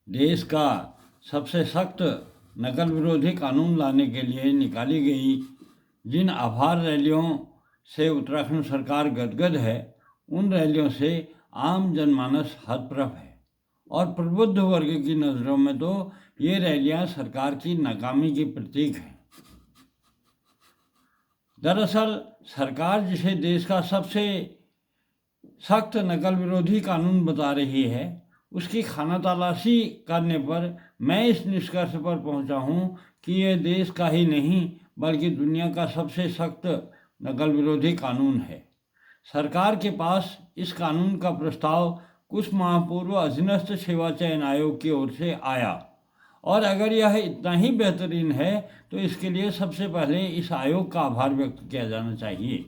देश का सबसे सख्त नकल विरोधी कानून लाने के लिए निकाली गई जिन आभार रैलियों से उत्तराखंड सरकार गदगद है, उन रैलियों से आम जनमानस हतप्रभ है और प्रबुद्ध वर्ग की नज़रों में तो ये रैलियां सरकार की नाकामी की प्रतीक हैं। दरअसल सरकार जिसे देश का सबसे सख्त नकल विरोधी कानून बता रही है, उसकी खाना तलाशी करने पर मैं इस निष्कर्ष पर पहुंचा हूं कि यह देश का ही नहीं बल्कि दुनिया का सबसे सख्त नकल विरोधी कानून है। सरकार के पास इस कानून का प्रस्ताव कुछ माह पूर्व अधीनस्थ सेवा चयन आयोग की ओर से आया और अगर यह इतना ही बेहतरीन है तो इसके लिए सबसे पहले इस आयोग का आभार व्यक्त किया जाना चाहिए।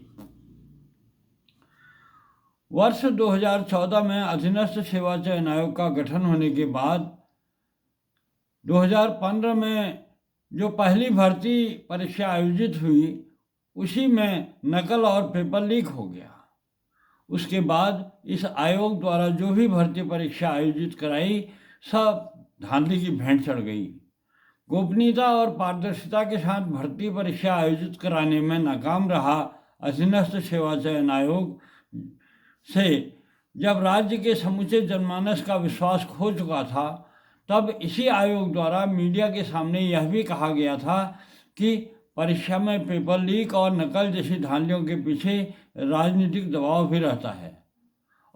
वर्ष 2014 में अधीनस्थ सेवा चयन आयोग का गठन होने के बाद 2015 में जो पहली भर्ती परीक्षा आयोजित हुई उसी में नकल और पेपर लीक हो गया। उसके बाद इस आयोग द्वारा जो भी भर्ती परीक्षा आयोजित कराई सब धांधली की भेंट चढ़ गई। गोपनीयता और पारदर्शिता के साथ भर्ती परीक्षा आयोजित कराने में नाकाम रहा अधीनस्थ सेवा चयन आयोग से जब राज्य के समूचे जनमानस का विश्वास खो चुका था, तब इसी आयोग द्वारा मीडिया के सामने यह भी कहा गया था कि परीक्षा में पेपर लीक और नकल जैसी धांधलियों के पीछे राजनीतिक दबाव भी रहता है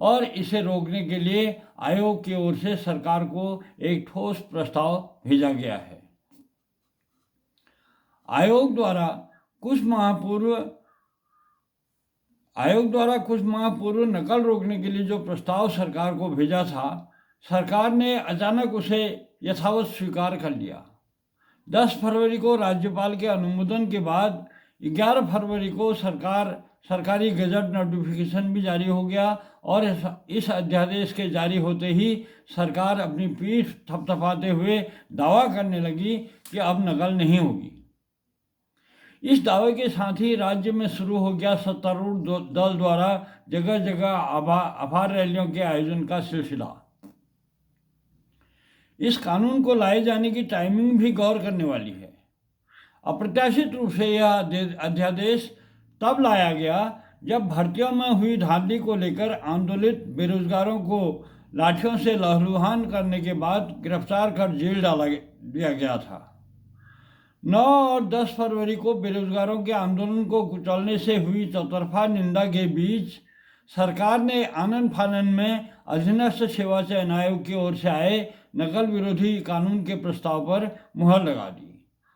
और इसे रोकने के लिए आयोग की ओर से सरकार को एक ठोस प्रस्ताव भेजा गया है। आयोग द्वारा कुछ माह पूर्व नकल रोकने के लिए जो प्रस्ताव सरकार को भेजा था, सरकार ने अचानक उसे यथावत स्वीकार कर लिया। 10 फरवरी को राज्यपाल के अनुमोदन के बाद 11 फरवरी को सरकारी गजट नोटिफिकेशन भी जारी हो गया और इस अध्यादेश के जारी होते ही सरकार अपनी पीठ थपथपाते हुए दावा करने लगी कि अब नकल नहीं होगी। इस दावे के साथ ही राज्य में शुरू हो गया सत्तारूढ़ दल द्वारा जगह जगह आभार रैलियों के आयोजन का सिलसिला। इस कानून को लाए जाने की टाइमिंग भी गौर करने वाली है। अप्रत्याशित रूप से यह अध्यादेश तब लाया गया जब भर्तियों में हुई धांधली को लेकर आंदोलित बेरोजगारों को लाठियों से लहलुहान करने के बाद गिरफ्तार कर जेल डाला दिया गया था। 9 और 10 फरवरी को बेरोजगारों के आंदोलन को कुचलने से हुई चौतरफा निंदा के बीच सरकार ने आनन फानन में अधीनस्थ सेवा चयन आयोग की ओर से आए नकल विरोधी कानून के प्रस्ताव पर मुहर लगा दी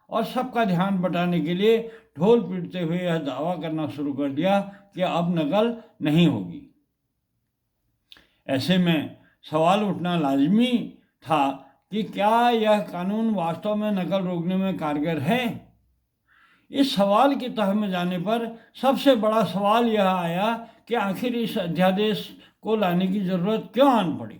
और सबका ध्यान बटाने के लिए ढोल पीटते हुए यह दावा करना शुरू कर दिया कि अब नकल नहीं होगी। ऐसे में सवाल उठना लाजमी था कि क्या यह कानून वास्तव में नकल रोकने में कारगर है। इस सवाल की तह में जाने पर सबसे बड़ा सवाल यह आया कि आखिर इस अध्यादेश को लाने की जरूरत क्यों आन पड़ी।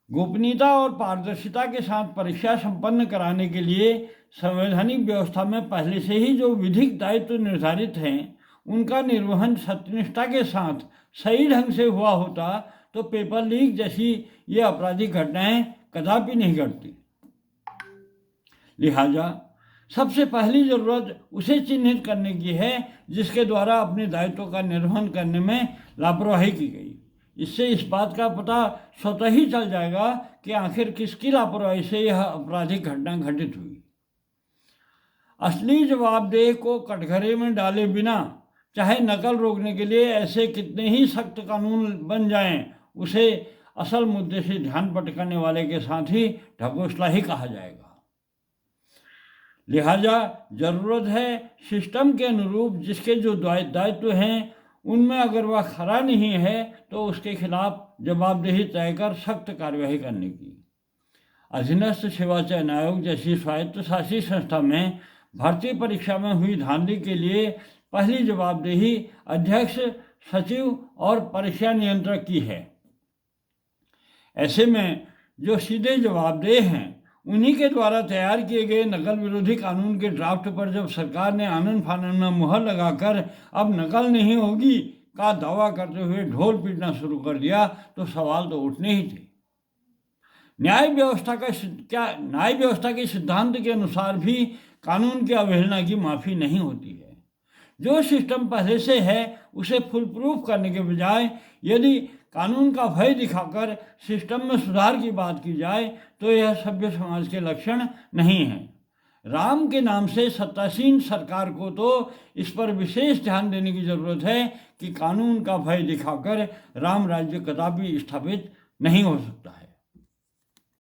गोपनीयता और पारदर्शिता के साथ परीक्षा संपन्न कराने के लिए संवैधानिक व्यवस्था में पहले से ही जो विधिक दायित्व निर्धारित हैं, उनका निर्वहन सत्यनिष्ठा के साथ सही ढंग से हुआ होता तो पेपर लीक जैसी ये आपराधिक घटनाएं कदापि नहीं घटती। लिहाजा सबसे पहली जरूरत उसे चिन्हित करने की है जिसके द्वारा अपने दायित्वों का निर्वहन करने में लापरवाही की गई। इससे इस बात का पता स्वतः ही चल जाएगा कि आखिर किसकी लापरवाही से यह आपराधिक घटना घटित हुई। असली जवाबदेह को कटघरे में डाले बिना चाहे नकल रोकने के लिए ऐसे कितने ही सख्त कानून बन जाएं, उसे असल मुद्दे से ध्यान भटकाने वाले के साथ ही ढकोसला ही कहा जाएगा। लिहाजा जरूरत है सिस्टम के अनुरूप जिसके जो दायित्व हैं उनमें अगर वह खरा नहीं है तो उसके खिलाफ जवाबदेही तय कर सख्त कार्यवाही करने की। अधीनस्थ सेवा चयन आयोग जैसी स्वायत्तशासी संस्था में भर्ती परीक्षा में हुई धांधली के लिए पहली जवाबदेही अध्यक्ष, सचिव और परीक्षा नियंत्रक की है। ऐसे में जो सीधे जवाबदेह हैं उन्हीं के द्वारा तैयार किए गए नकल विरोधी कानून के ड्राफ्ट पर जब सरकार ने आनन फानन में मुहर लगाकर अब नकल नहीं होगी का दावा करते हुए ढोल पीटना शुरू कर दिया तो सवाल तो उठने ही थे। न्याय व्यवस्था के सिद्धांत के अनुसार भी कानून की अवहेलना की माफ़ी नहीं होती है। जो सिस्टम पहले से है उसे फुल प्रूफ करने के बजाय यदि कानून का भय दिखाकर सिस्टम में सुधार की बात की जाए तो यह सभ्य समाज के लक्षण नहीं है। राम के नाम से सत्तासीन सरकार को तो इस पर विशेष ध्यान देने की जरूरत है कि कानून का भय दिखाकर राम राज्य कदापि स्थापित नहीं हो सकता है।